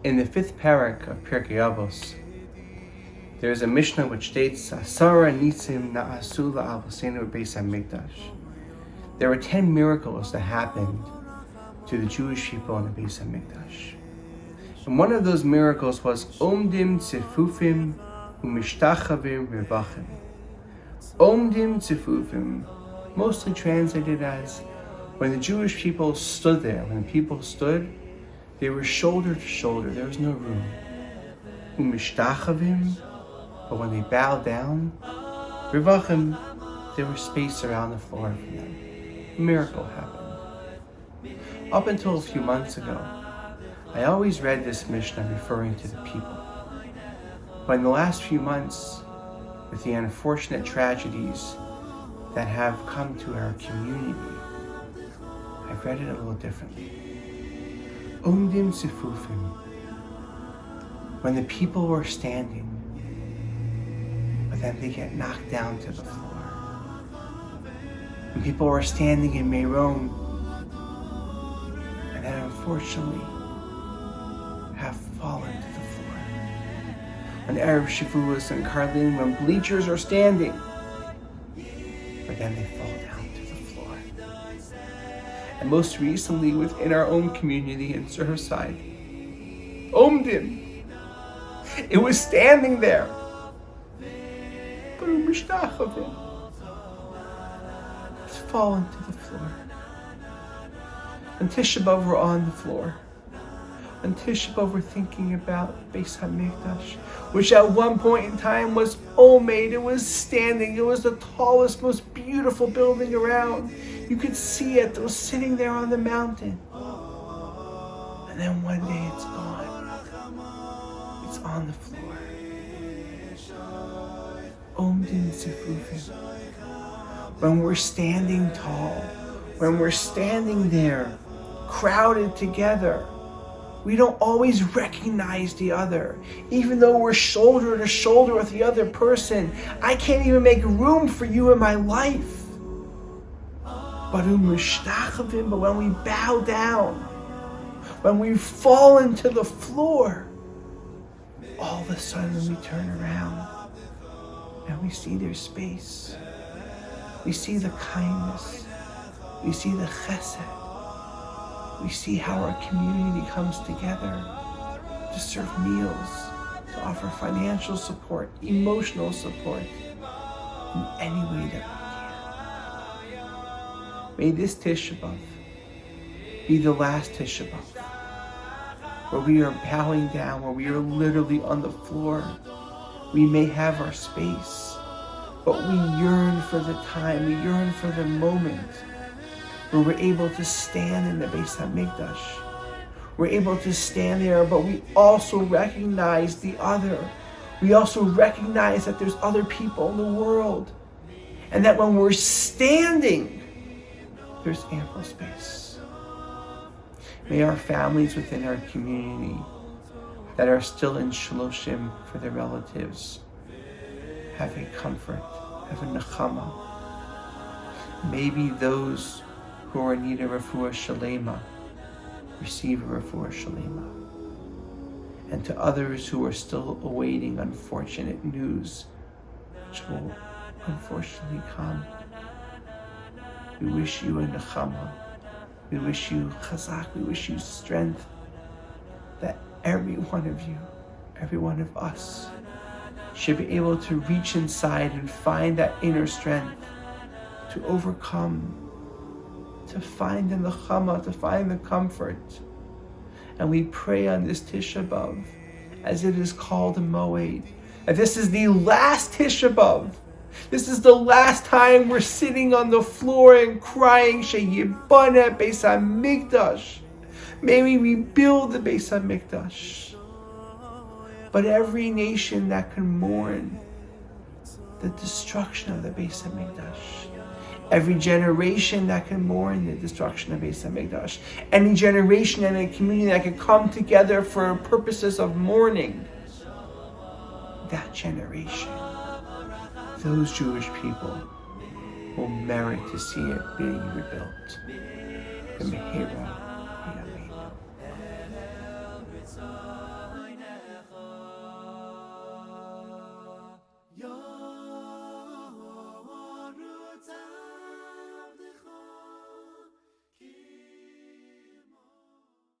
In the 5th parak of Pirkei Avos, there is a Mishnah which states, Asara nitzim na'asu la'avosenu beis hamikdash. There were 10 miracles that happened to the Jewish people in the Beis Hamikdash. And one of those miracles was Omdim Tzifufim Umishtachavim Revachim. Omdim Tzifufim, mostly translated as, when the Jewish people stood there, when the people stood, they were shoulder to shoulder, there was no room. Umishtachavim, but when they bowed down, Revachim, there was space around the floor for them. A miracle happened. Up until a few months ago, I always read this Mishnah referring to the people. But in the last few months, with the unfortunate tragedies that have come to our community, I've read it a little differently. Omdim Sifufim, when the people were standing, but then they get knocked down to the floor. When people were standing in Meron, and then unfortunately have fallen to the floor. On Erev Shavuos and Karlin, when bleachers are standing, but then they fall down to the floor. And most recently, within our own community in Surfside, Omdim, it was standing there, but it's fallen to the floor. On Tisha B'Av, we're on the floor. On Tisha B'Av, we're thinking about Beis Hamikdash, which at one point in time was omed. It was standing. It was the tallest, most beautiful building around. You could see it. It was sitting there on the mountain. And then one day it's gone. It's on the floor. Omdim Sifufim. When we're standing tall, when we're standing there, crowded together, we don't always recognize the other. Even though we're shoulder to shoulder with the other person, I can't even make room for you in my life. But when we bow down, when we fall into the floor, all of a sudden we turn around and we see their space. We see the kindness. We see the chesed. We see how our community comes together to serve meals, to offer financial support, emotional support, in any way that we can. May this Tisha B'Av be the last Tisha B'Av, where we are bowing down, where we are literally on the floor. We may have our space, but we yearn for the time, we yearn for the moment where we're able to stand in the Beis Hamikdash. We're able to stand there, but we also recognize the other. We also recognize that there's other people in the world. And that when we're standing, there's ample space. May our families within our community that are still in shloshim for their relatives have a comfort, have a nechama. Maybe those who are in need of refuah shalema receive a refuah shalema. And to others who are still awaiting unfortunate news, which will unfortunately come, we wish you a nechama. We wish you chazak. We wish you strength, that every one of you, every one of us, should be able to reach inside and find that inner strength to overcome, to find the nechama, to find the comfort. And we pray on this Tisha B'Av, as it is called a Moed, that this is the last Tisha B'Av. This is the last time we're sitting on the floor and crying, Sheyibana Beis Hamikdash. May we rebuild the Beis Hamikdash. But every nation that can mourn the destruction of the Beis Hamikdash, every generation that can mourn the destruction of Beis Hamikdash, any generation and a community that can come together for purposes of mourning, that generation, those Jewish people will merit to see it being rebuilt. The Mehera Yamenu.